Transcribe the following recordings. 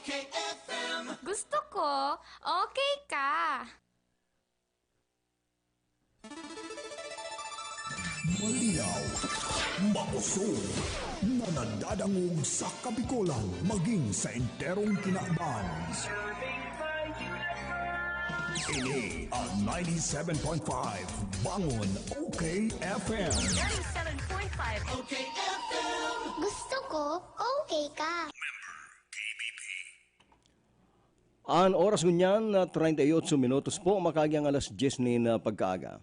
Okay FM. Gusto ko, okay ka. Malinaw, makusog, na nadadangog sa Kabikulan maging sa enterong kinaaban. Ini ang 97.5 Bangon OK FM. 97.5. Okay FM. Gusto ko, okay ka. Ang oras ngunyan na 38 minutos po, makagyang alas 10 na pagkaaga.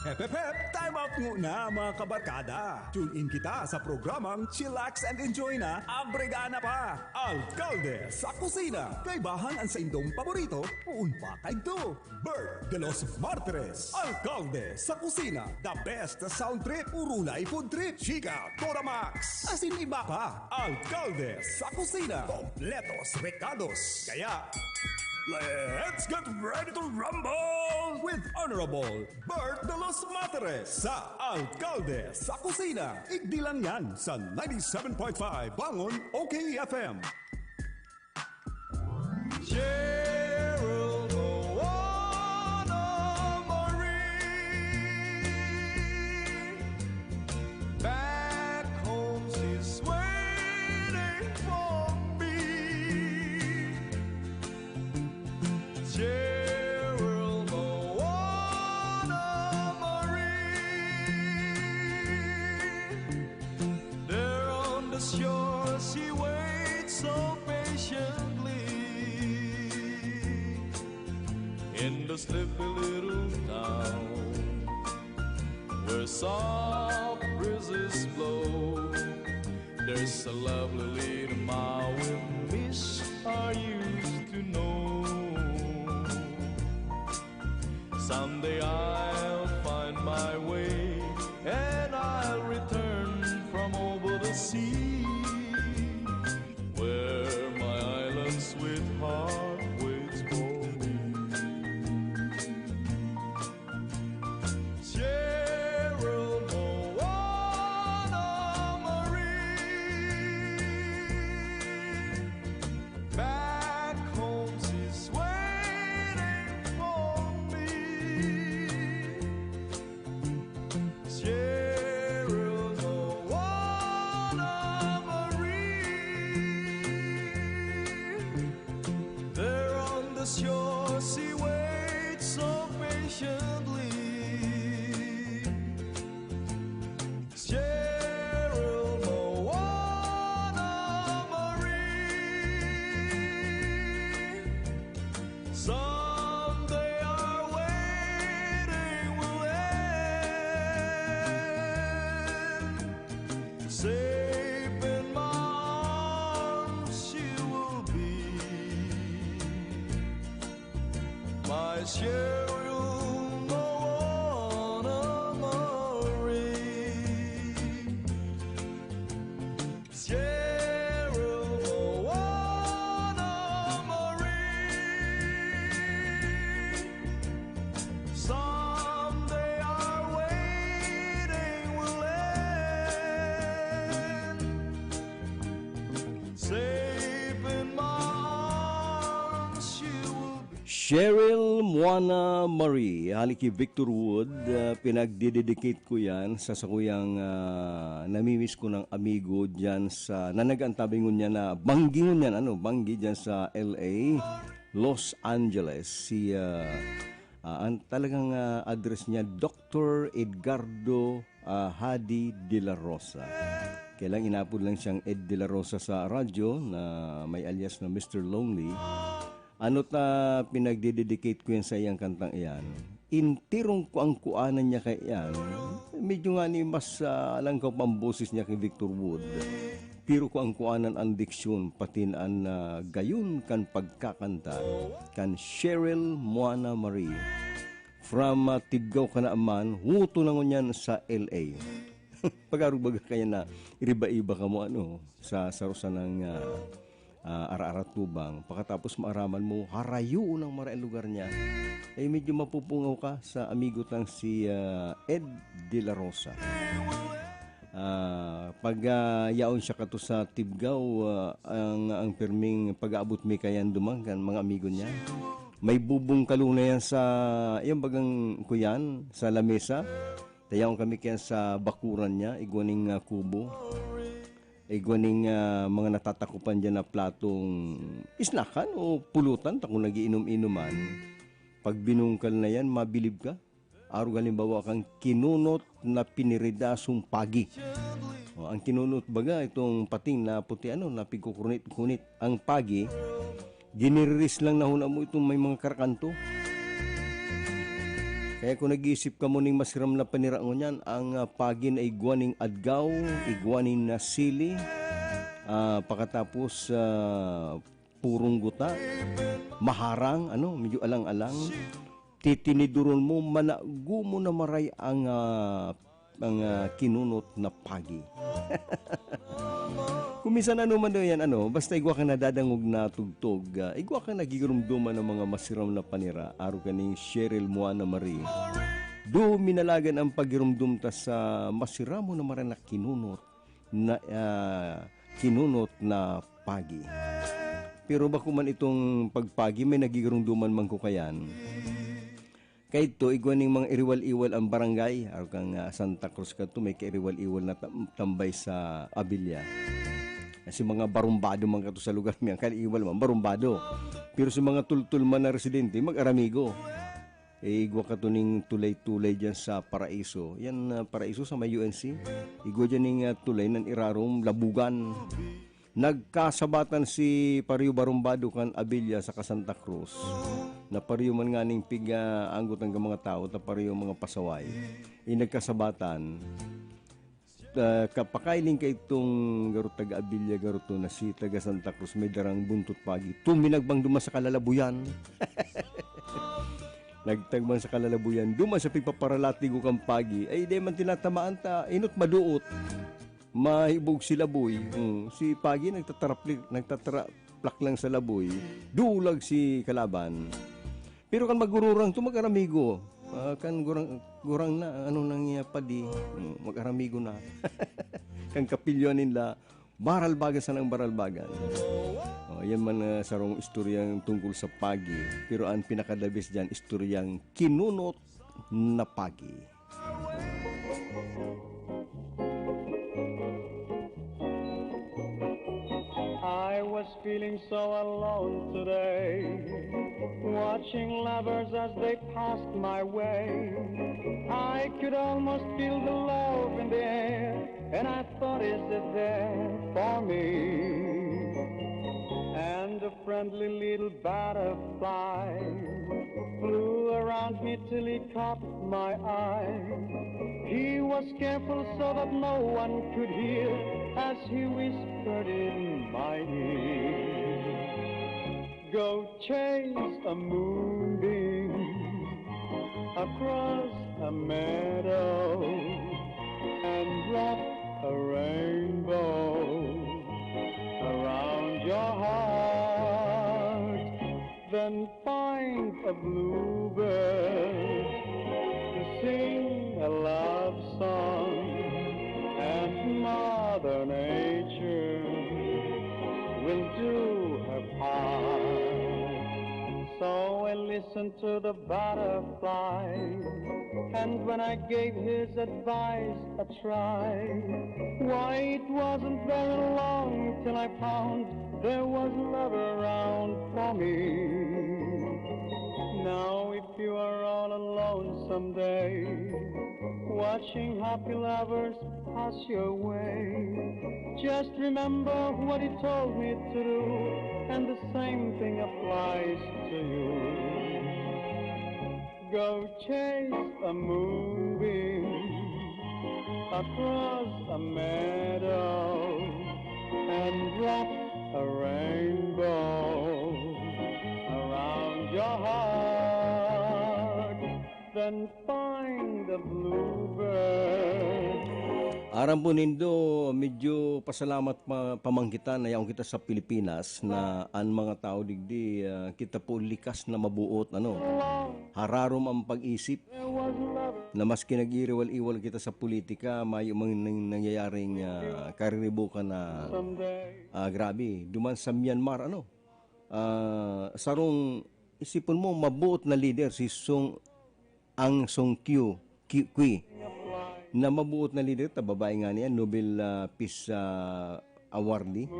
Hep, hep, hep! Time out muna mga kabarkada! Tune in kita sa programang Chillax and Enjoy na Abregana pa! Alcalde sa kusina! Kaibahan ang sa indong paborito, uun pa kay do! Bert de los Martires! Alcalde sa kusina! The best sound trip! Urulay food trip! Chika Toramax! Asin iba pa! Alcalde sa kusina! Kompletos recados! Kaya... let's get ready to rumble with Honorable Bert de los Materes sa Alcalde sa Kusina. Igdi lang yan sa 97.5 Bangon OK FM. Cheryl Moana Marie, back home she's waiting for me. Cheryl Moana Marie, there on the shore she waits so patiently. In the sleepy little town where soft breezes blow, there's a lovely little mile with Miss I used to know. Someday I'll find my way and I'll return from over the sea, where my island sweetheart waits for me. Cheryl Moana Marie, back home she's waiting for me. Cheryl Moana Marie, there on the shore she waits so patiently. Cheryl Moana Marie, someday our waiting will end. Safe in my arms she will be, my Cheryl Moana Marie. Cheryl Moana Marie, someday our waiting will end. Safe in my arms she will be. Cheryl Moana Marie, haliki Victor Wood, pinagdededicate ko yan sa sakuyang namimiss ko ng amigo dyan sa, nanagantabingon niya na, banggingon yan, banggi dyan sa LA, Los Angeles. Si, ang talagang address niya, Dr. Edgardo Hadi de la Rosa. Kailang inapod lang siyang Ed de la Rosa sa radyo na may alias na Mr. Lonely. Ano ta pinagdededicate ko yan sa iyang kantang iyan? Intirong ko ang kuanan niya kay iyan. Medyo nga ni mas alang ko pamboses niya kay Victor Wood. Pero ko ang kuanan ang diksyon, pati ang gayon kan pagkakanta kan Cheryl Moana Marie. From Tibgaw ka na aman, huto na ngunyan sa LA. Pag-arubaga kaya na iriba-iba ka mo sa sarusan ng ara-arat tubang. Pagkatapos maaraman mo, harayo ng maraing lugar niya. Ay medyo mapupungaw ka sa amigo tang si Ed de la Rosa. Pag yaon siya kato sa Tibgaw, ang perming pag-aabot mi kayan dumanggan mga amigo niya. May bubong kaluna yan sa, yung bagang kuyan, sa lamesa. Tayaw kami kaya sa bakuran niya, igwaning kubo. Igwaning mga natatakupan dyan na platong isnakan o pulutan, kung nagiinom-inuman. Pag binungkal na yan, mabilib ka. Araw halimbawa kang kinunot na piniridasong pagi. Ang kinunot baga, itong pating na puti na pigkukunit-kunit. Ang pagi, giniriris lang na huna mo itong may mga karakanto. Kaya kung nag-iisip ka mo ning masiram na paniraon yan, ang pagin ay iguaning adgaw, iguaning na sili, pakatapos purong guta, maharang, medyo alang-alang, titiniduron mo, manago mo na maray ang kinunot na pagi. Kung minsan man daw yan, basta igwa ka na dadangog na tugtog, igwa ka nagigurumduman ng mga masiram na panira, araw kaning Cheryl Moana Marie. Do minalagan ang pagirumdum ta sa masiramo na maray na kinunot na pagi. Pero bako man itong pagpagi, may nagigurumduman man ko kayan. Kahit to, igwaning mga iriwal-iwal ang barangay. Araw kang Santa Cruz ka to, may kairiwal-iwal na tambay sa Abilya. Kasi mga barumbado man kato sa lugar niya, kaliiwal man, barumbado. Pero sa mga tultul man na residente, mag-aramigo. Igwa ka to ning tulay-tulay dyan sa Paraiso. Yan, Paraiso sa may UNC. Igwa dyan ning tulay ng Irarom, Labugan. Nagkasabatan si Pario Barumbado kan Abilya sa Santa Cruz. Na pareho man nga ning anggot ng mga tao, na pareho mga pasaway. Nagkasabatan. Kapakailing kay itong garot taga Abilya, garot to na si taga Santa Cruz, may darang buntot pagi. Tuminagbang duma sa kalalabuyan. Nagtagbang sa kalalabuyan, duma sa pigpaparalatigo kang pagi, ay di man tinatamaan ta, inot maduot. Mahibog si Laboy. Si Pagi nagtatraplak lang sa Laboy. Dulag si Kalaban. Pero kan magururang to mag-aramigo. Kan gurang na nang padi. Mag-aramigo na. Kan kapilyo nila baralbagan sa nang baralbagan. Yan man sarong istoryang tungkol sa Pagi. Pero ang pinakadabis diyan istoryang kinunot na Pagi. I was feeling so alone today, watching lovers as they passed my way. I could almost feel the love in the air, and I thought, is it there for me? And a friendly little butterfly flew around me till he caught my eye. He was careful so that no one could hear as he whispered in my ear, go chase a moonbeam across a meadow and drop a rainbow around your heart. Then find a bluebird to sing a love song, and Mother Nature will do her part. So I listened to the butterfly, and when I gave his advice a try, why, it wasn't very long till I found there was love around for me. Now if you are all alone someday, watching happy lovers pass your way, just remember what he told me to do, and the same thing applies to you. Go chase a moonbeam across a meadow and drop a rainbow around your heart, then find a bluebird. Aram po nindo, medyo pasalamat pamangkitan na yaong kita sa Pilipinas na ang mga tao digdi kita po likas na mabuot hararom ang pag-isip na mas kinag-iwal-iwal kita sa politika may mga nangyayaring kariribukan na grabe duman sa Myanmar sarong isipon mo mabuot na leader si Aung San Suu Kyi na mabuot na leader, babae nga niya, Nobel Peace Awardee.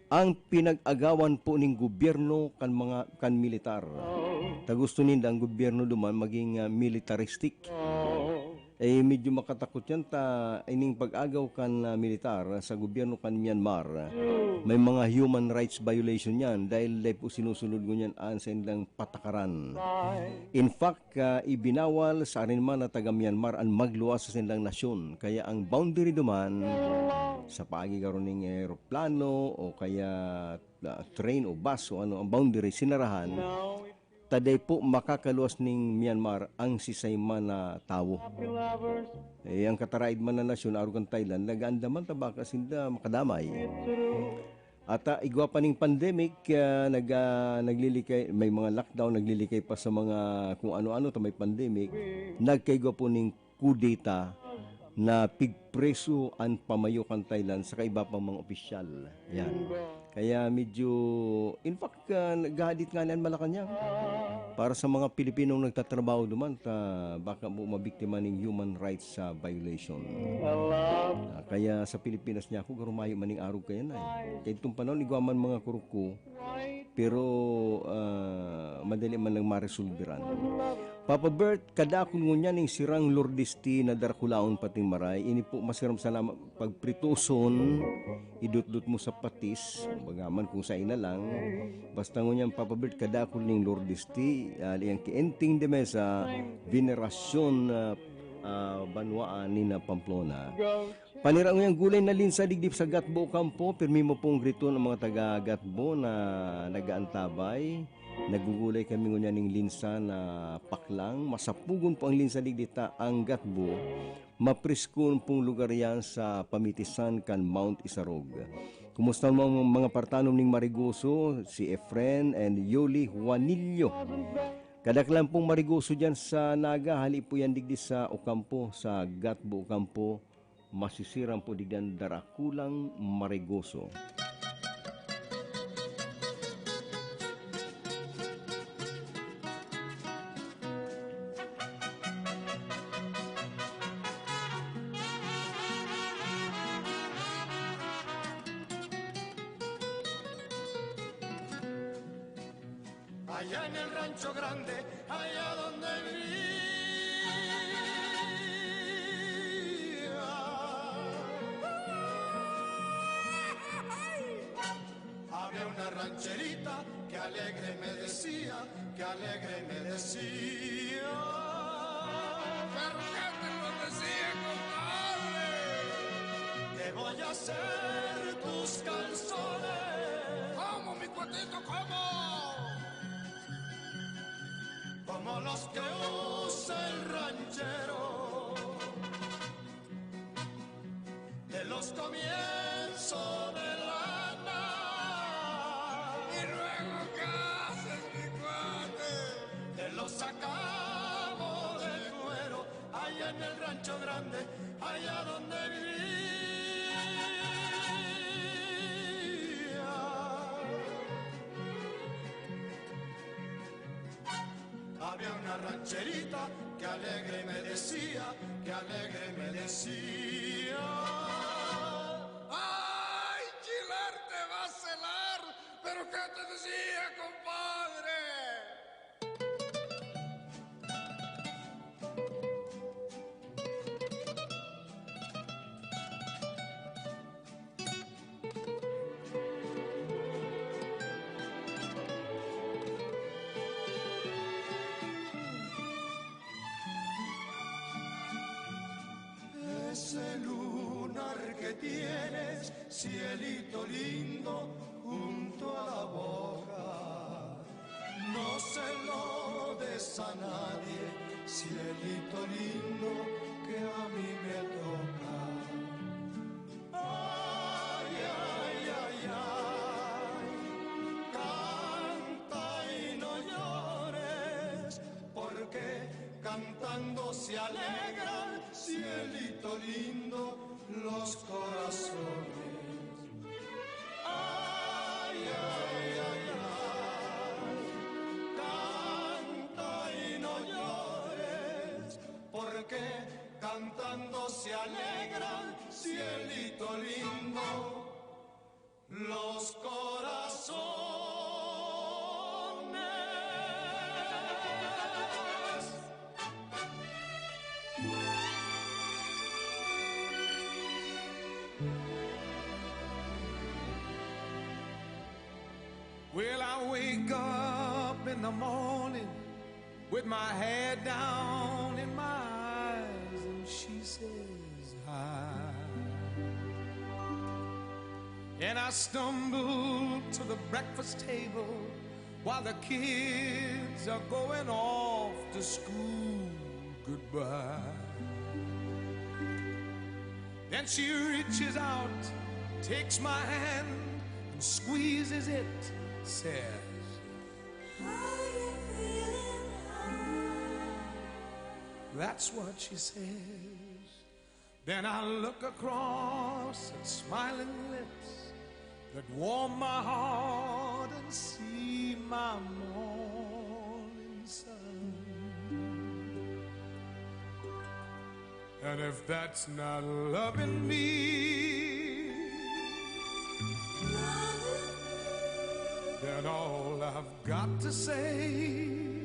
Ang pinag-agawan po ng gobyerno kan militar. Gusto ninda ang gobyerno duman maging militaristic. Medyo makatakot yan ining pag-agaw kan militar sa gobyerno kan Myanmar. May mga human rights violation yan dahil po sinusunod ko yan sa ilang patakaran. In fact, ibinawal sa aninman na taga Myanmar ang magluwas sa ilang nasyon. Kaya ang boundary duman sa pagigaron ng aeroplano o kaya train o bus o ang boundary sinarahan taday po makakaluwas ng Myanmar ang sisayman na tao. Ang kataraid man na nasyon, arugan Thailand, nagaandaman tabaka sinda makadamay. At igwa pa ng pandemic, naglilikay, may mga lockdown, naglilikay pa sa mga kung ano-ano may pandemic, nagkaigwa po ng kudeta na pigpreso ang pamayukan Thailand sa iba pang mga opisyal. Yan. Kaya medyo, in fact, naghahadit nga niyan Malacanang para sa mga Pilipinong nagtatrabaho duman baka mo mabiktima ng human rights violation. Kaya sa Pilipinas niya ako, garumayo maning arog kaya na. Kaya itong panahon, igwaman mga kuruko, pero madali man lang maresolveran. Papa Bert, kadakon mo niya ng sirang Lourdes na darakulaon pating maray. Ini po masiram salamat pagprituson, idut-dut mo sa patis, bagaman kung sa ina lang. Basta ngunyan Papa Bert, kadakon ng Lourdes yang kienting de mesa, venerasyon banwaan ni na Pamplona. Panira nguyang gulay na linsa digdip sa Gatbo Kampo, pirmi mo pong grito ng mga taga Gatbo na nagaantabay. Nagugulay kami ngunyan ng linsa na paklang, masapugon po ang linsa digdita ang Gatbo, mapriskon pong lugar yan sa pamitisan kan Mount Isarog. Kumusta mo mga partanom ning Marigoso, si Efren and Yoli Juanillo. Kadaklan pong Marigoso dyan sa Naga, hali po yan digdi sa Ocampo, sa Gatbo Ocampo, masisiran po digdan darakulang Marigoso. Allá en el rancho grande, allá donde vivía, había una rancherita que alegre me decía, que alegre me decía. ¿Pero qué te lo decía, compadre? Te voy a hacer tus calzones. ¿Cómo, mi cuatito, cómo? Como los que usa el ranchero de los comienzos de lana. Y luego ¿qué haces, mi cuate? Te los sacamos del cuero allá en el rancho grande, allá donde vivía. Había una rancherita que alegre me decía, que alegre me decía. ¡Ay, Chilar, te va a celar! ¿Pero qué te decía, compadre? Ese lunar que tienes, cielito lindo, junto a la boca, no se lo des a nadie, cielito lindo, que a mí me toca. se alegran, cielito lindo, los corazones. Ay, ay, ay, ay, canta y no llores, porque cantando se alegran, cielito lindo, los corazones. Well, I wake up in the morning with my head down in my eyes, and she says hi. And I stumble to the breakfast table while the kids are going off to school. Goodbye. Then she reaches out, takes my hand, and squeezes it, says, "How you feeling now?" That's what she says. Then I look across at smiling lips that warm my heart and see my morning sun. And if that's not loving me, then all I've got to say,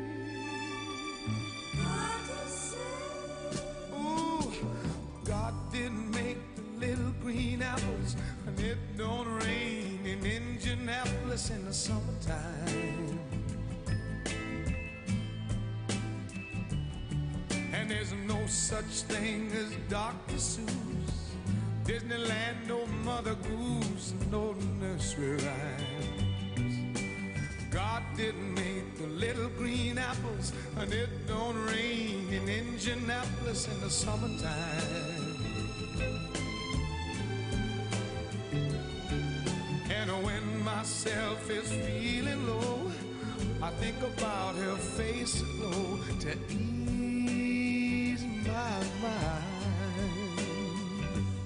ooh, God didn't make the little green apples, and it don't rain in Indianapolis in the summertime. And there's no such thing as Dr. Seuss, Disneyland, no Mother Goose, no nursery rhymes. God didn't make the little green apples, and it don't rain in Indianapolis in the summertime. And when myself is feeling low, I think about her face glow to ease my mind.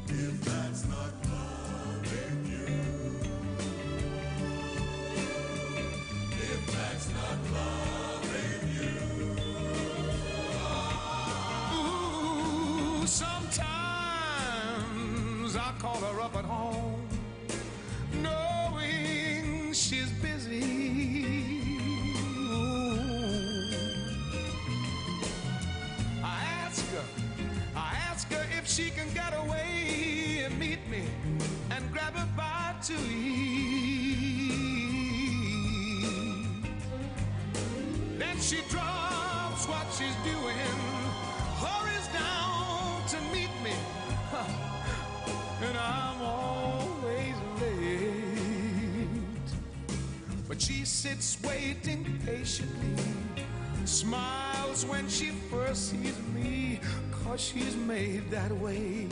If that's not loving you, if that's not loving you, ooh, sometimes I call her up at home, knowing she's busy. I ask her if she can get away and meet me and grab a bite to eat. Then she drops what she's doing, hurries down to meet me, and I'm always late. But she sits waiting patiently, smiles when she first sees me, 'cause she's made that way.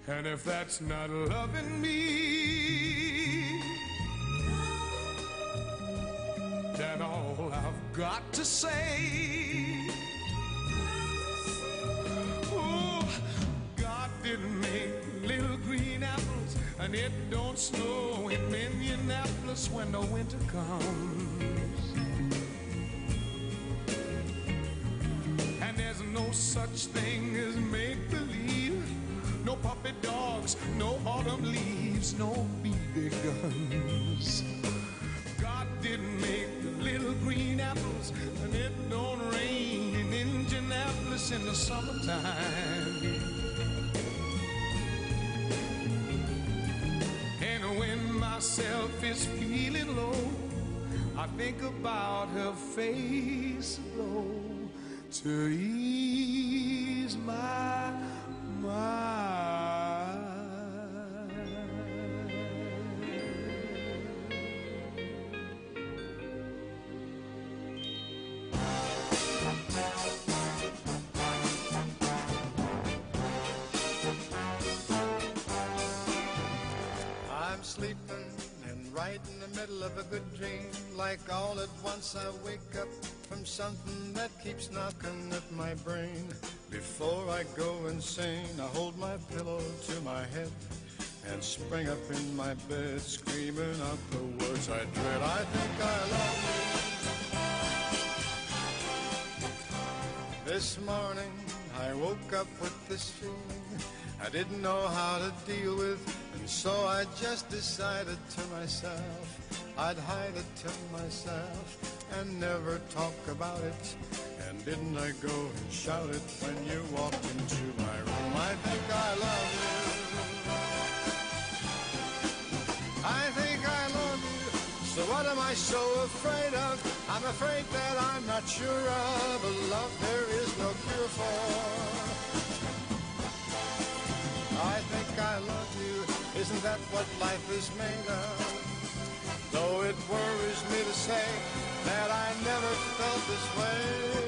And if that's not loving me, then all I've got to say, oh, God didn't make little green apples, and it don't snow in Indianapolis when the winter comes. And there's no such thing as make-believe, no puppy dogs, no autumn leaves, no BB guns. God didn't make the little green apples, and it don't rain in Indianapolis in the summertime. And when myself is feeling low, I think about her face aglow to ease my mind. I'm sleeping in right in the middle of a good dream, like all at once I wake up from something that keeps knocking at my brain. Before I go insane, I hold my pillow to my head and spring up in my bed, screaming out the words I dread. I think I love you. This morning I woke up with this feeling I didn't know how to deal with, and so I just decided to myself I'd hide it to myself and never talk about it. And didn't I go and shout it when you walked into my room? I think I love you. I think I love you. So what am I so afraid of? I'm afraid that I'm not sure of a love there is no cure for. I think I love you. Isn't that what life is made of? Though it worries me to say that I never felt this way.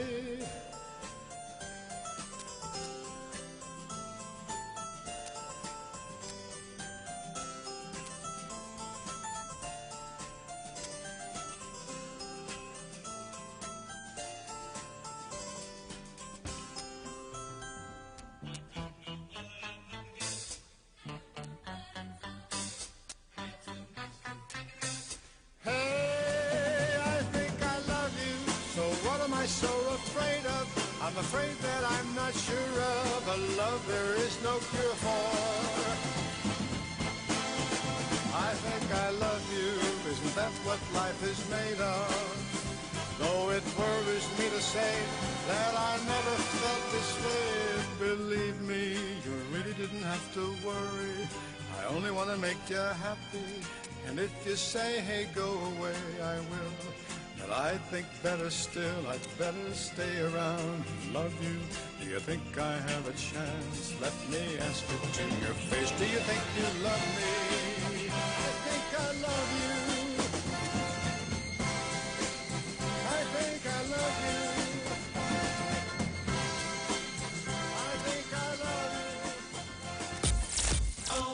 So afraid of, I'm afraid that I'm not sure of a love there is no cure for. I think I love you, isn't that what life is made of? Though it worries me to say that I never felt this way. Believe me, you really didn't have to worry. I only want to make you happy, and if you say, hey, go away, I will. But I think better still, I'd better stay around and love you. Do you think I have a chance? Let me ask it to your face. Do you think you love me? I think I love you. I think I love you. I think I love you.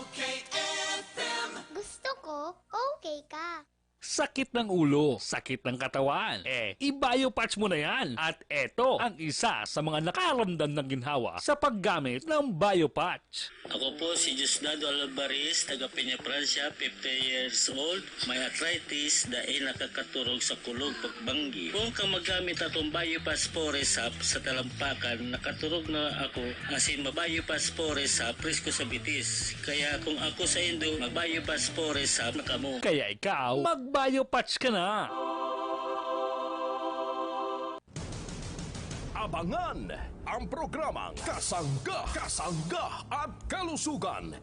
Okay FM. Gusto ko, okay ka. Sakit ng ulo, sakit ng katawan. I-biopatch mo na yan. At eto ang isa sa mga nakaramdam ng ginhawa sa paggamit ng biopatch. Ako po si Diosdado Alvarez, taga Peña, Francia, 50 years old. May arthritis dahil nakakaturog sa kulog pagbanggi. Kung ka magamit atong biopatch Foresap sa talampakan, nakaturog na ako asin mabiopatch Foresap, presko sa bitis. Kaya kung ako sa Indo, mag-biopatch Foresap na kamo. Kaya ikaw, mag-biopatch ka na. Abangan ang programang Kasangga, Kasangga at Kalusugan.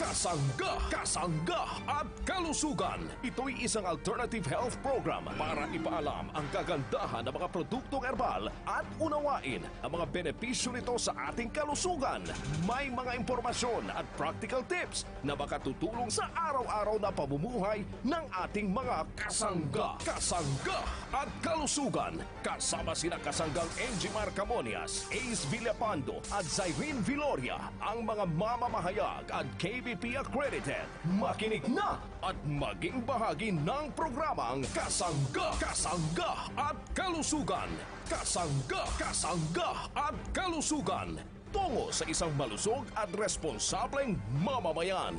Kasangga, Kasangga at Kalusugan. Ito'y isang alternative health program para ipaalam ang kagandahan ng mga produktong herbal at unawain ang mga benepisyo nito sa ating kalusugan. May mga impormasyon at practical tips na makatutulong sa araw-araw na pamumuhay ng ating mga kasangga. Kasangga at Kalusugan. Kasama sina kasanggang Angie Marcamonias, Ace Villapando at Zyrene Viloria, ang mga mamamahayag at KBP accredited. Makinig na at maging bahagi ng programang Kasangga, Kasangga at Kalusugan. Kasangga, Kasangga at Kalusugan. Tungo sa isang malusog at responsableng mamamayan.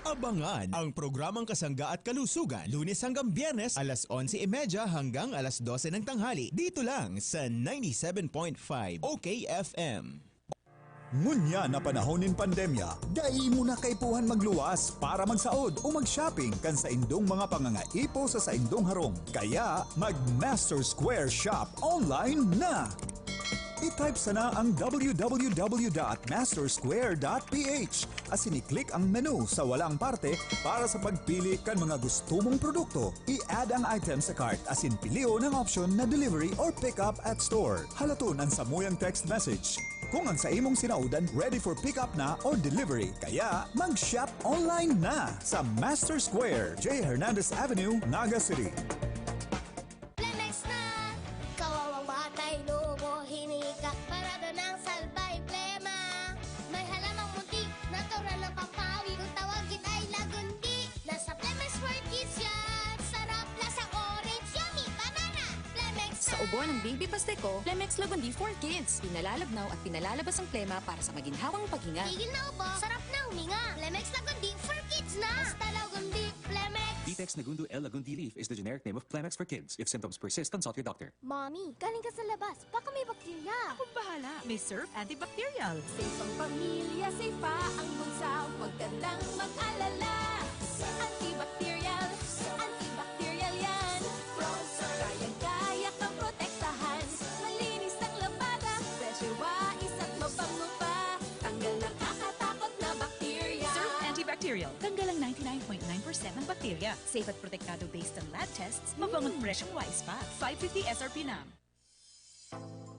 Abangan ang programang Kasangga at Kalusugan, Lunes hanggang Biyernes, alas 11:30 hanggang alas 12 ng tanghali. Dito lang sa 97.5 OK FM. Ngunya na panahon ng pandemya, dai mo na kaipuhan magluwas para magsaod o mag-shopping kan sa indong mga pangangaipo sa indong harong. Kaya mag-Master Square Shop online na! I-type sana ang www.mastersquare.ph asin i-click ang menu sa walang parte para sa pagpili kan mga gusto mong produkto. I-add ang item sa cart asin pilio ng option na delivery or pick up at store. Halaton ang samuyang text message kung ang sa imong sinaudan ready for pick up na or delivery. Kaya mag-shop online na sa Master Square, J. Hernandez Avenue, Naga City. Natural ng pampawi, kung tawagin ay lagundi. Nasa Plemex World ubo ng Baby Pasteco, Plemex Lagundi for Kids. Pinalalabnaw at pinalalabas ang plema para sa maginhawang paghinga. Tigil na ubo, sarap na huminga. Plemex Lagundi for kids na. Basta Lagundi, Plemex. Vitex Nagundo L. Lagundi Leaf is the generic name of Plemex for kids. If symptoms persist, consult your doctor. Mommy, galing ka sa labas. Baka may bakterya. Kung bahala, may Surf Antibacterial. Safe ang pamilya, safe pa ang bunsa. Huwag ka nang mag-alala. Antibacterial, antibacterial yan. Kayang-kaya kang protektahan. Malinis ang labada, pressure wise at mabango pa. Tanggal na kakatakot na bakterya. Surf Antibacterial. Tanggal ang 99.9% ng bakterya. Safe at protektado based on lab tests. Mabangon presyong wise pa. 550 SRP na.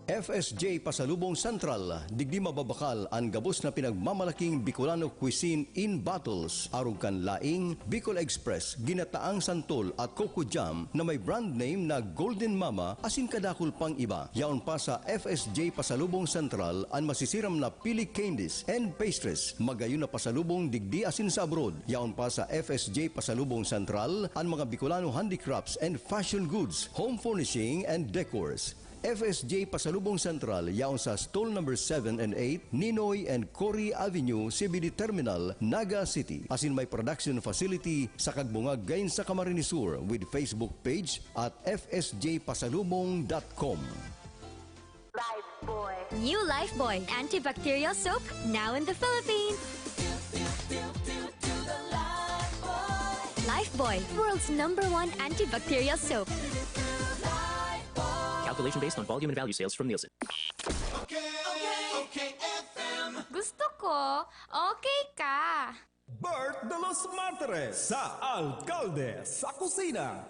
FSJ Pasalubong Central, digdi mababakal ang gabos na pinagmamalaking Bicolano cuisine in bottles. Arong kan laing, Bicol Express, Ginataang Santol at Coco Jam na may brand name na Golden Mama asin kadakol pang iba. Yaon pa sa FSJ Pasalubong Central ang masisiram na pili candies and pastries. Magayon na pasalubong digdi asin sa abroad. Yaon pa sa FSJ Pasalubong Central ang mga Bicolano handicrafts and fashion goods, home furnishing and decors. FSJ Pasalubong Central yaon sa stall number 7 and 8 Ninoy and Cory Avenue, CBD Terminal, Naga City. Asin may production facility sa Kagbungag gayon sa Camarines Sur with Facebook page at fsjpasalubong.com. Lifebuoy. New Lifebuoy antibacterial soap now in the Philippines. Lifebuoy, world's #1 antibacterial soap. Calculation based on volume and value sales from Nielsen. Gusto ko, okay ka. Bert de los Martires sa Alcalde sa Kusina.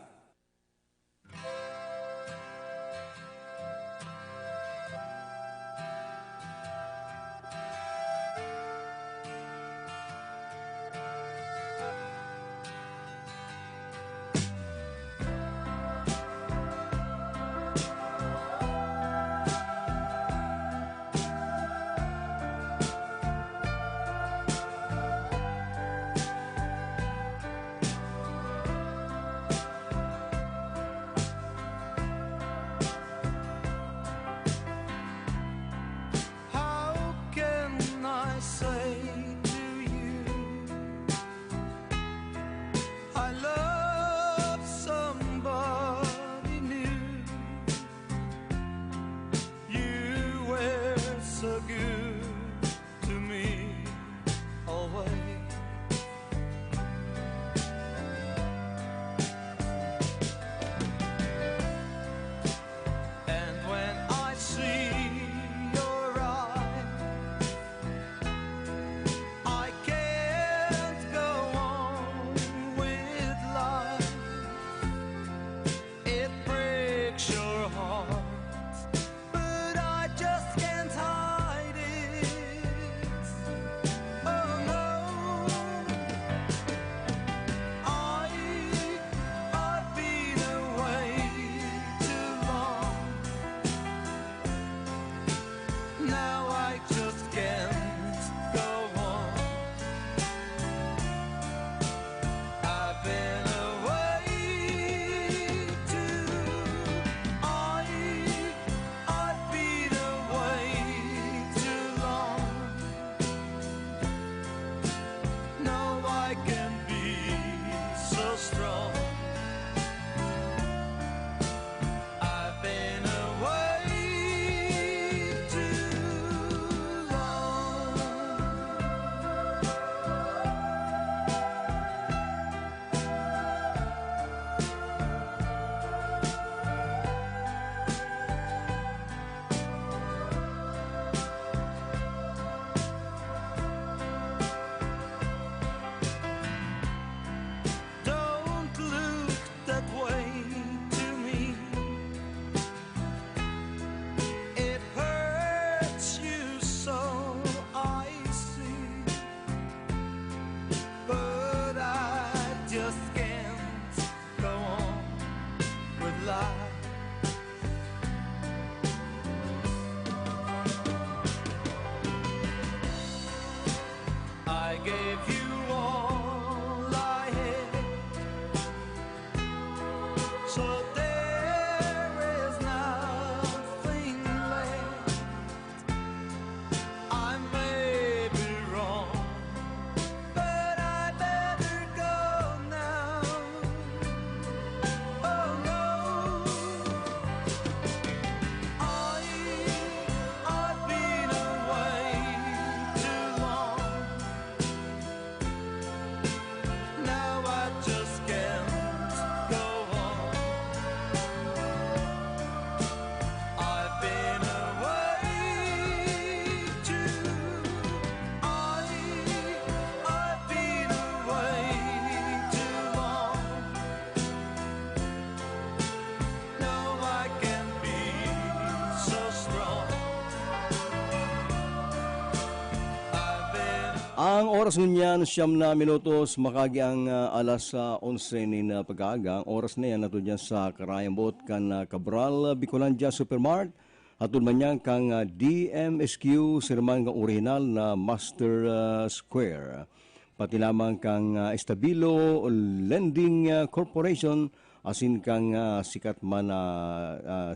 Ang oras ngunyan, 9 minutos, makagi ang alas 11 ni na pag-aaga. Ang oras na yan nato dyan sa Karayambot kan Cabral, Bicolandia Supermart. Atun man yan kang DMSQ, sirman kang original na Master Square. Pati lamang kang Estabilo Lending Corporation, asin kang sikat man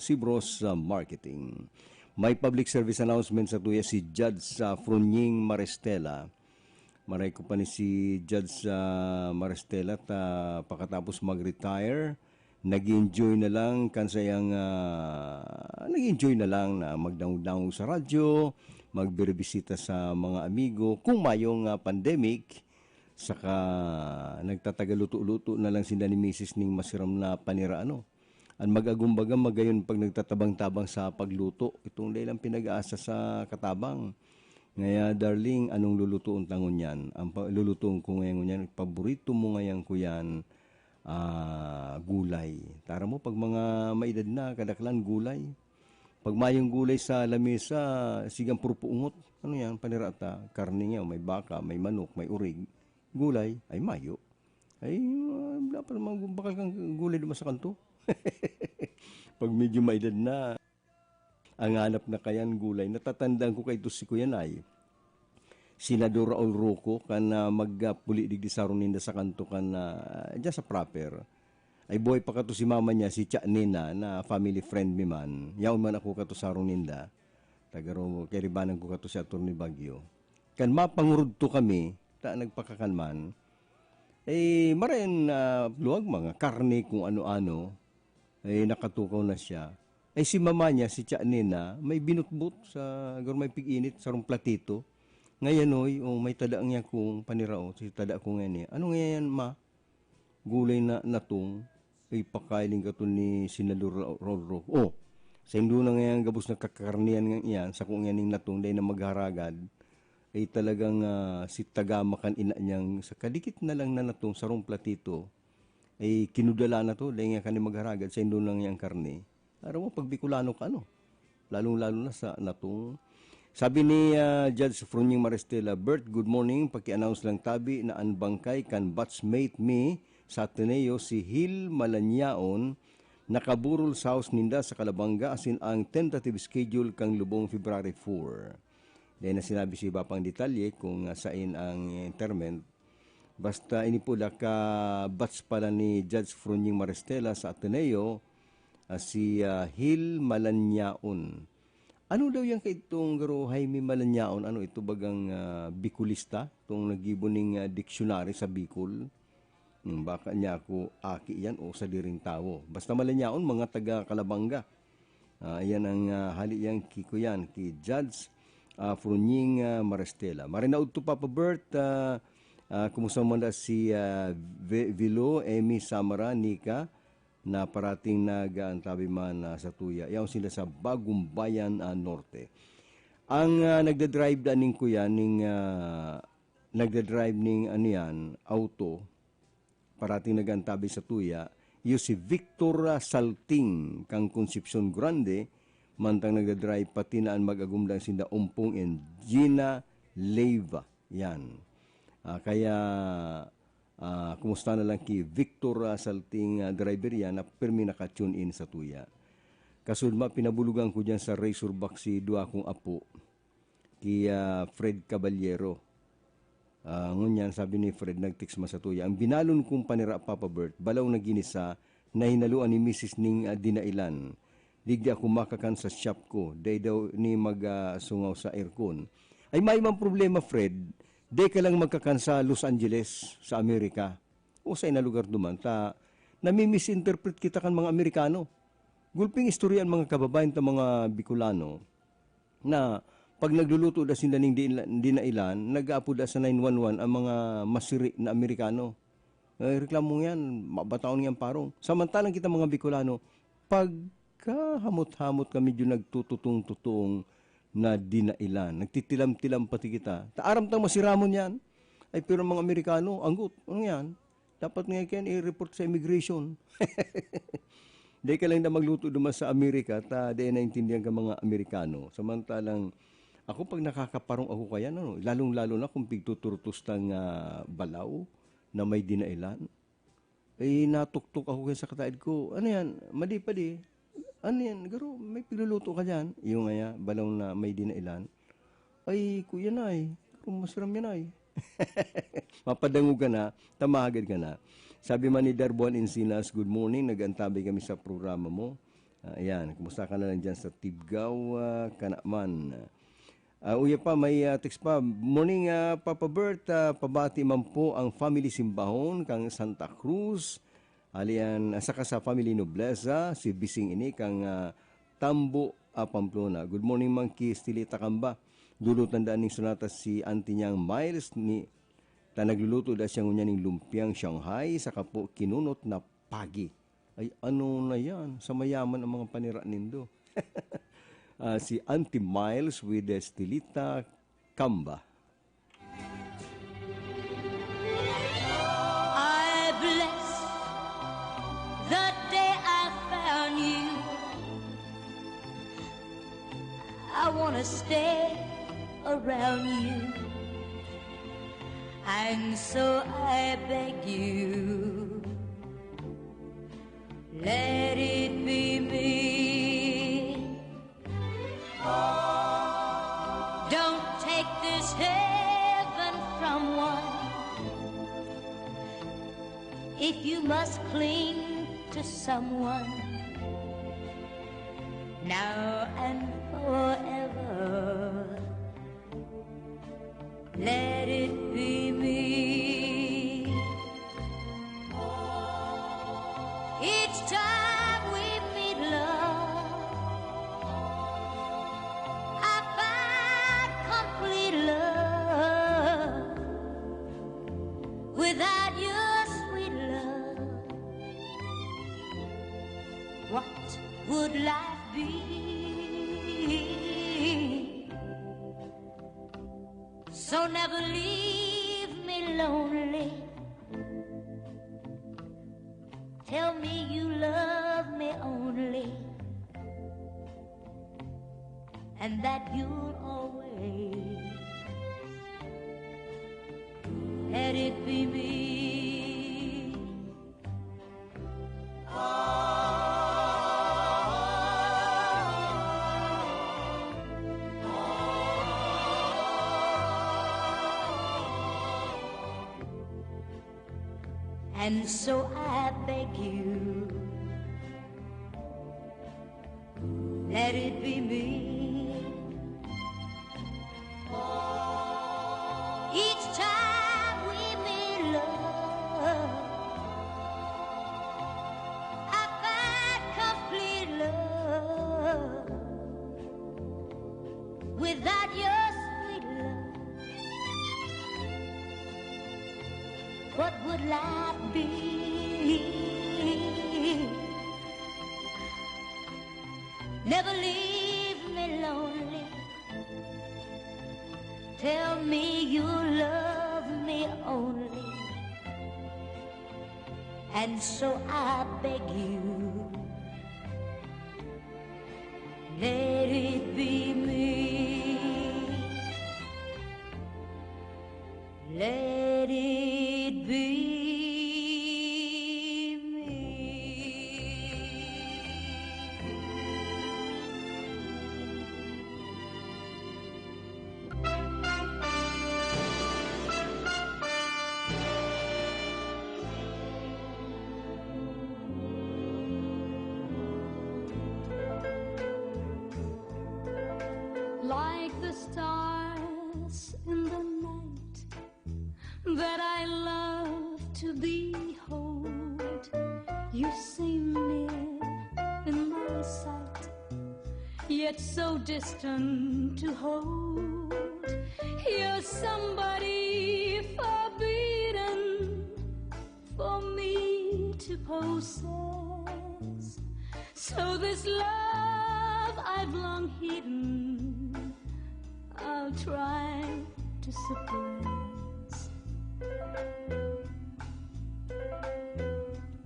Sibros Marketing. May public service announcement sa tuya si Judge Frunying Maristela. Maray ko pa ni si Judge Maristela pakatapos mag-retire, nag-enjoy na lang kansayang nag-enjoy na lang na magdaw-daw sa radyo, magbirbisita sa mga amigo kung mayong pandemic, saka nagtatagaluto-luto na lang sila ni Mrs. ning masiram na paniraano. Ang mag-agumbaga magayon pag nagtatabang-tabang sa pagluto, itong dahil ang pinag-aasa sa katabang. Ngaya, darling, anong lulutuon tangon yan? Ang lulutuon ko ngayon yan, paborito mo ngayon ko yan, gulay. Tara mo, pag mga maedad na, kadaklan gulay. Pag mayong gulay sa lamesa, sigang purpuungot. Ano yan? Panirata, karne nga, may baka, may manok, may urig. Gulay, ay mayo. Ay, dapat naman bakal kang gulay dumas sa kanto. Pag medyo maedad na, ang hanap na kayan gulay. Natatandaan ko kay ito si Kuya Nay. Senador Raul Roco, kan magpuli digdi sa runinda sa kanto kan dyan sa proper. Ay buhay pa kato si mama niya, si Tia Nina, na family friend mi man. Yaon man ako kato sa runinda. Tagaro, keribanan ko kato si Atty. Baguio. Kan mapangurud to kami, nagpakakan man, marayan luwag mga karne kung ano-ano, nakatukaw na siya. Ay si mama niya, si Tia Nina, may binutbut sa may pig-init sa rong platito. Ngayon may tada niya kung panirao, si tada ko ngayon ano ngayon ma? Gulay na natong, pakailin ka to ni Senador Rolro. Sa indo na ngayon gabos na kakarnian nga iyan, sa kung yaning natong, dahil na magharagad, ay talagang si tagamakan ina niyang, sa kadikit na lang na natong sa rong platito, ay kinudala na to, dahil nga kani magharagad, sa indo na ngayang karne. Araw mo, pag Bicolano ka, lalong-lalo na sa natong. Sabi ni Judge Frunying Maristela, Bert, good morning. Paki-announce lang tabi na ang bangkay kan batchmate me sa Ateneo si Hil Malanyaon nakaburol sa house ninda sa Calabanga asin ang tentative schedule kang lubong February 4. Dahil na sinabi si iba pang detalye kung sain ang interment. Basta inipula ka batch pala ni Judge Frunying Maristela sa Ateneo, si Hil Malanyaon. Ano daw yan kay itong garo Jaime Malanyaon? Ano ito bagang Bicolista? Itong nagibuning dictionary sa Bicol. Baka niya ako aki yan o sa diring tao. Basta Malanyaon, mga taga Calabanga. Yan ang hali yan kiko yan, ki Judge Frunying Maristela. Marinaud to Papa Bert, kumusta mo na si Vilo, Amy, Samara, Nika, na parating nag-antabi man sa tuya. Yaw sila sa Bagong Bayan Norte. Ang nagda-drive daning ko yan, nagda-drive ning auto, parating nag-antabi sa tuya, yung si Victor Salting, kang Concepcion Grande, mantang nagda-drive pati naan mag-agumdang sinda Umpong and Gina Leiva. Yan. Kaya kumusta na lang ki Victor Salting driver yan na permi naka-tune in sa tuya. Kasudma, pinabulugan ko dyan sa Razorback si dua kong apo, ki Fred Caballero. Ngunyan, sabi ni Fred, nag-text ma sa tuya, ang binalon kong panira Papa Bert, balaw na ginisa, na hinaluan ni Mrs. ning dinailan. Digdi ako makakan sa shop ko, day daw ni mag-sungaw sa aircon. Ay may mang problema, Fred, day ka lang magkakan sa Los Angeles, sa Amerika. O sa ina lugar duman, nami-misinterpret kita kan mga Amerikano. Gulping istoryan mga kababayan ta mga Bicolano, na pag nagluluto da sila ning dinailan, nag-aapo da sa 911 ang mga masiri na Amerikano. Reklamo yan, mabataon yan parong. Samantalang kita mga Bicolano, pagkahamot-hamot kami dyan nagtututong-tutong, na dinailan. Nagtitilam-tilam pati kita. Taaram tang masiramon yan. Ay, pero mga Amerikano, anggut. Ano yan? Dapat nga yan i-report sa immigration. Dahil ka lang na magluto duman sa Amerika, dahil naintindihan ka mga Amerikano. Samantalang, Ako pag nakakaparong ako kaya, no, lalong-lalo na kung pigtuturtos ng balaw na may dinailan, natuktok ako kaya sa kataid ko. Ano yan? Mali pa di. Ano yan? Garo, may pigluluto ka dyan. Yung nga, balaw na may dinailan. Ay, kuya na masram yan ay. Mapadango ka na, tamahagad ka na. Sabi man ni Darbuan Encinas, good morning, nag-antabay kami sa programa mo. Ayan, kumusta ka na lang dyan sa Tibgaw, Kanaman. Uya pa, may text pa. Morning, Papa Bert, pabati man po ang family Simbahon, kang Santa Cruz. Alian, saka sa family Nobleza, si Bising ini, kang Tambo, Pamplona. Good morning, Monkey, Stilita Kamba. Dulutan daan ng sunata si auntie niyang Miles ni nagluluto da siyang unya ng lumpiang Shanghai saka po kinunot na pagi. Ay ano na yan? Sa mayaman ang mga panira nindo. Si Auntie Miles with Stilita Kamba. I bless the day I found you. I wanna stay around you, and so I beg you, let it be me. Don't take this heaven from one if you must cling to someone now and forever. Let it be me. Each time we meet, love, I find complete love. Without your sweet love, what would life be? So never leave me lonely. Tell me you love me only, and that you'll always let it be me. And so I beg you, let it be me. Each time we meet, love, I find complete love. Without your sweet love, what would life be? Never leave me lonely. Tell me you love me only, and so I beg you, let it be me. Let it be me. Like the stars in the night that I love to behold, you seem near in my sight, yet so distant to hold. You're somebody forbidden for me to possess. So this love I've long hidden, I'll try to suppress.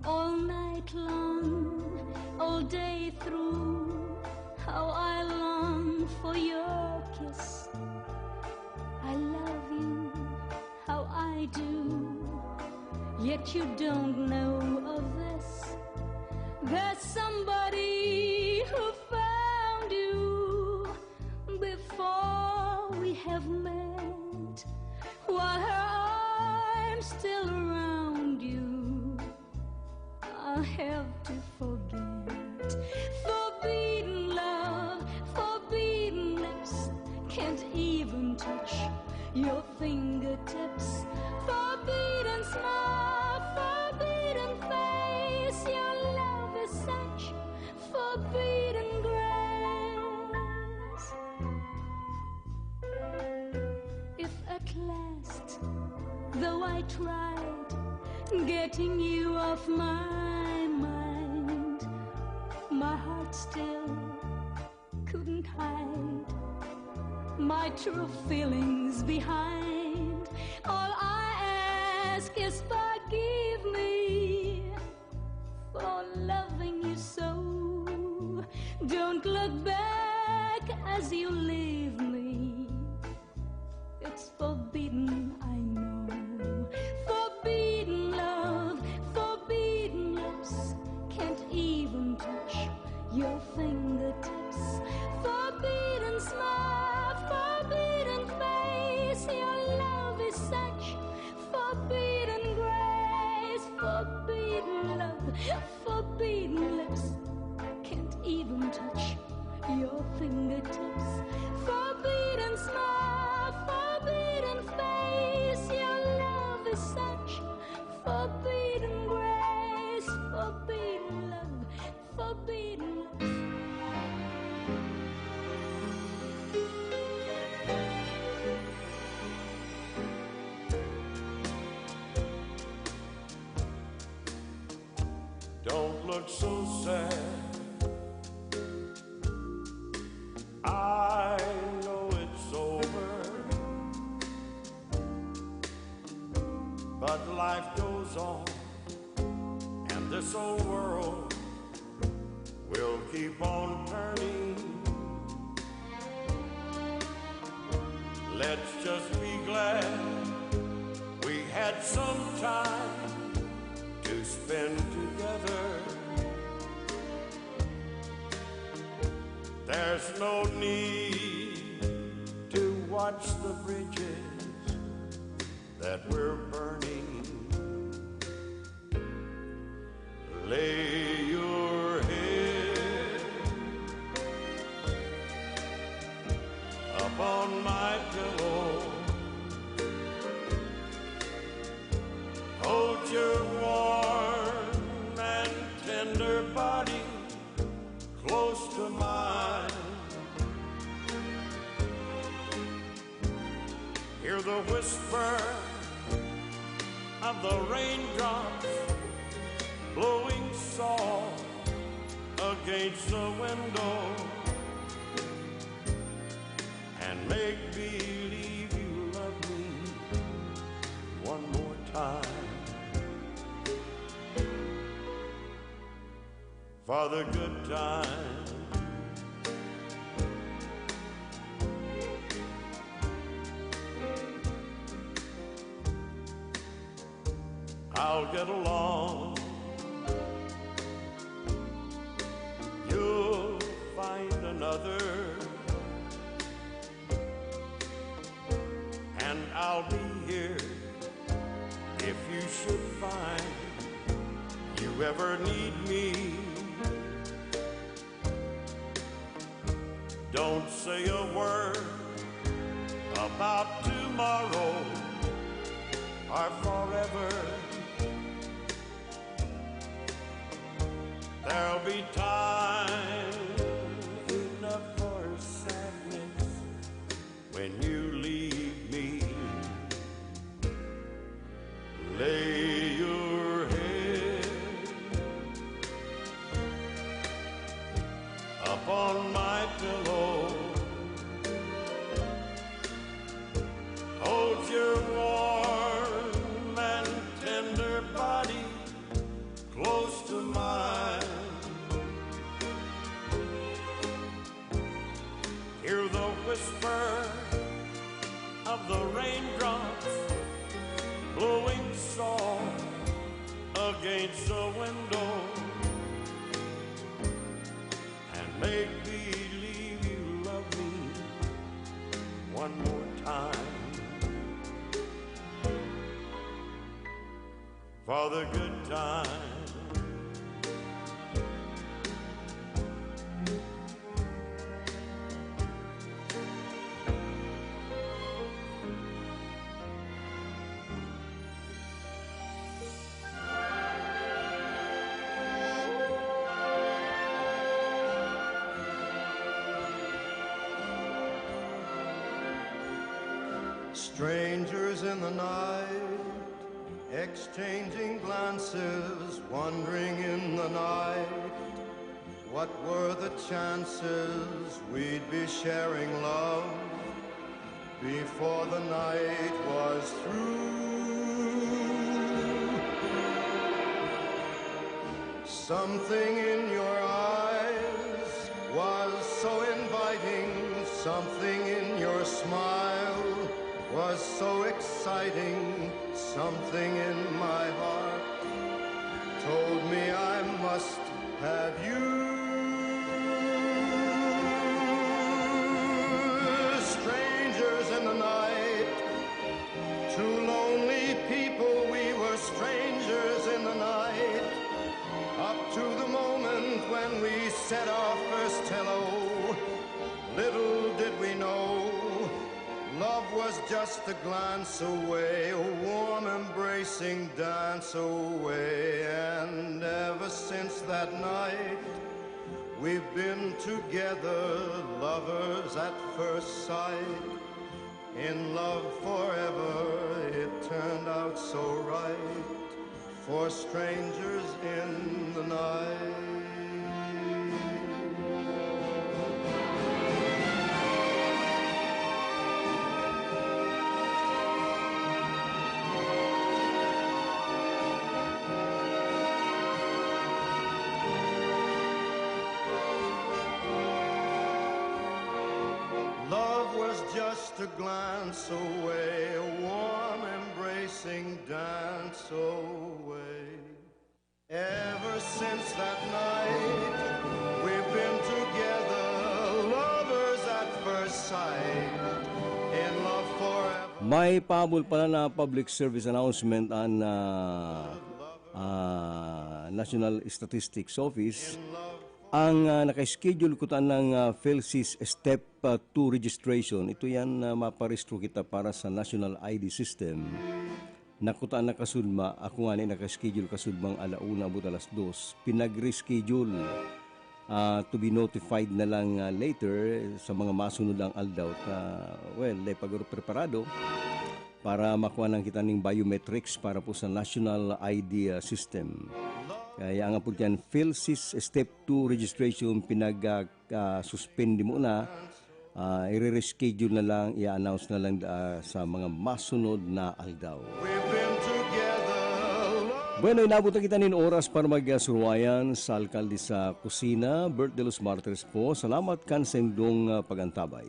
All night long, all day through, how I long for your kiss. love you how I do, yet you don't know of this. There's somebody who found you before we have met, while her arms still around you. I have to forget. Forbidden love, forbidden lips can't even touch your fingertips. Forbidden smile, forbidden face, your love is such forbidden grace. If at last, though I tried getting you off my mind, my heart still couldn't hide my true feelings behind. All I ask is forgive me for loving you so. Don't look back as you leave me. It's forbidden, I know. Forbidden love, forbidden lips can't even touch your fingertips. Forbidden smile, forbidden face, your love is such forbidden grace. Forbidden love, forbidden lips can't even touch your fingertips. Forbidden smile, forbidden face, your love is such forbidden grace. Forbidden love, forbidden lips. Don't look so sad. I know it's over, but life goes on, and this old world will keep on turning. Let's just be glad we had some time to spend together. There's no need to watch the bridges that we're burning. Lay your head upon my pillow. Hold your warm and tender body close to mine. Hear the whisper of the raindrops blowing soft against the window, and make believe you love me one more time. For the good time. I'll get along. You'll find another, and I'll be here if you should find you ever need me. Don't say a word about tomorrow or forever. There'll be time enough for sadness when you leave me. Lay your head upon my pillow. Hold your warm and tender body close to mine. Hear the whisper of the raindrops blowing soft against the window, and make believe you love me one more time for the good time. Strangers in the night, exchanging glances, wandering in the night. What were the chances we'd be sharing love before the night was through? Something in your eyes was so inviting, something in your smile was so exciting, something in my heart told me I must have you. Strangers in the night, two lonely people, we were strangers in the night, up to the moment when we said our first hello. Little did we know, love was just a glance away, a warm embracing dance away. And ever since that night, we've been together, lovers at first sight. In love forever, it turned out so right, for strangers in the night. Just a glance away, a warm embracing dance away. Ever since that night, we've been together, lovers at first sight, in love forever. May pahabol pala na public service announcement ang National Statistics Office. Ang naka-schedule ko ng PhilSys Step 2 registration, ito yan maparehistro kita para sa National ID System. Nakutaan na kasulma, ako nga naka-schedule kasulmang alauna abot alas 2. Pinag-reschedule to be notified na lang later sa mga masunod ang aldaw. Pagaro preparado para makuha ng kita ng biometrics para po sa National ID System. Kaya nga po dyan, PhilSys Step 2 registration pinag-suspend muna, i-reschedule na lang, i-announce na lang sa mga masunod na aldaw. Bueno, inabot na kita nin oras para mag-surwayan sa alkalde sa kusina, Bert de los Martires po. Salamat kan sa indong pagantabay.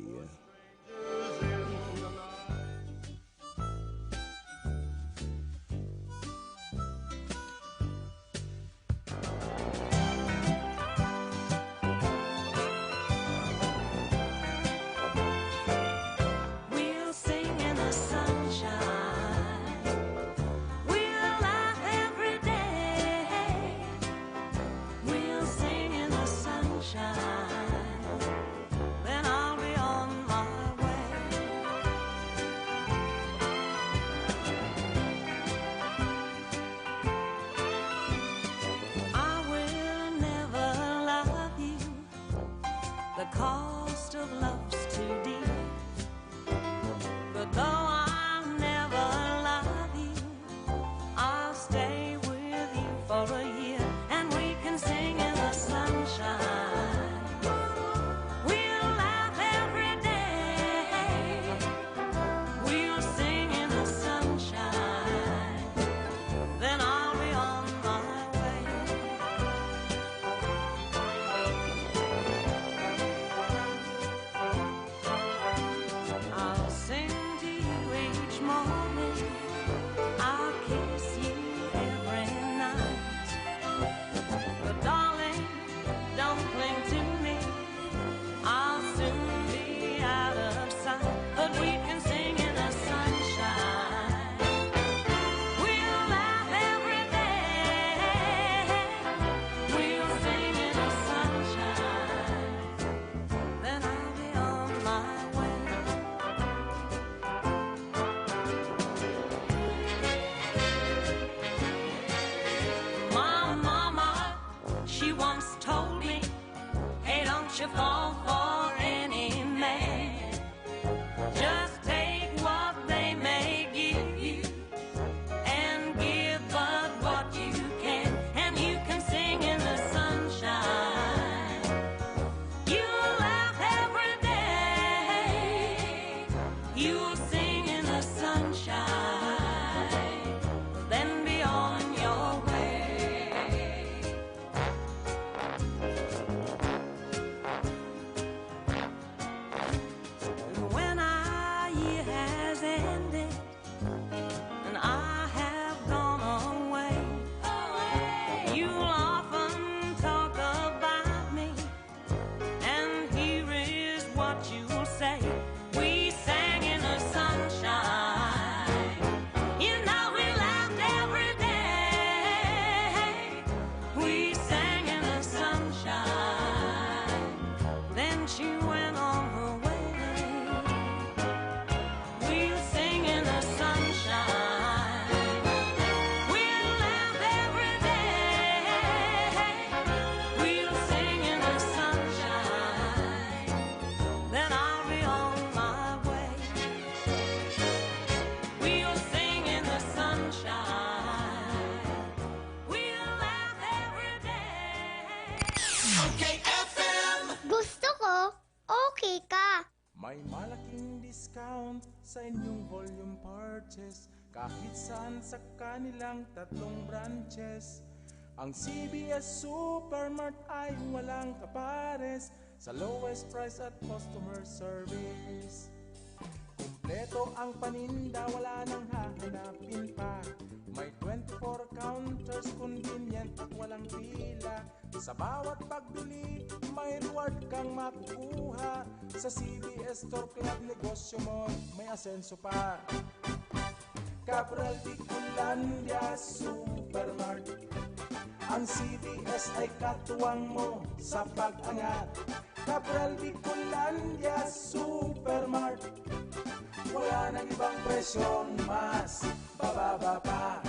Then I'll be on my May malaking discount sa inyong volume purchase kahit saan sa kanilang 3 branches. Ang CBS Supermart ay walang kapares sa lowest price at customer service. Kumpleto ang paninda, wala nang hahanapin pa. May 24 counters, convenient at walang pila. Sa bawat pagbili, may reward kang makukuha. Sa CBS Store Club, negosyo mo may asenso pa. Cabral Bicolandia Supermart, ang CBS ay katuwang mo sa pag-angat. Cabral Bicolandia Supermart, wala nang ibang presyong mas bababa pa.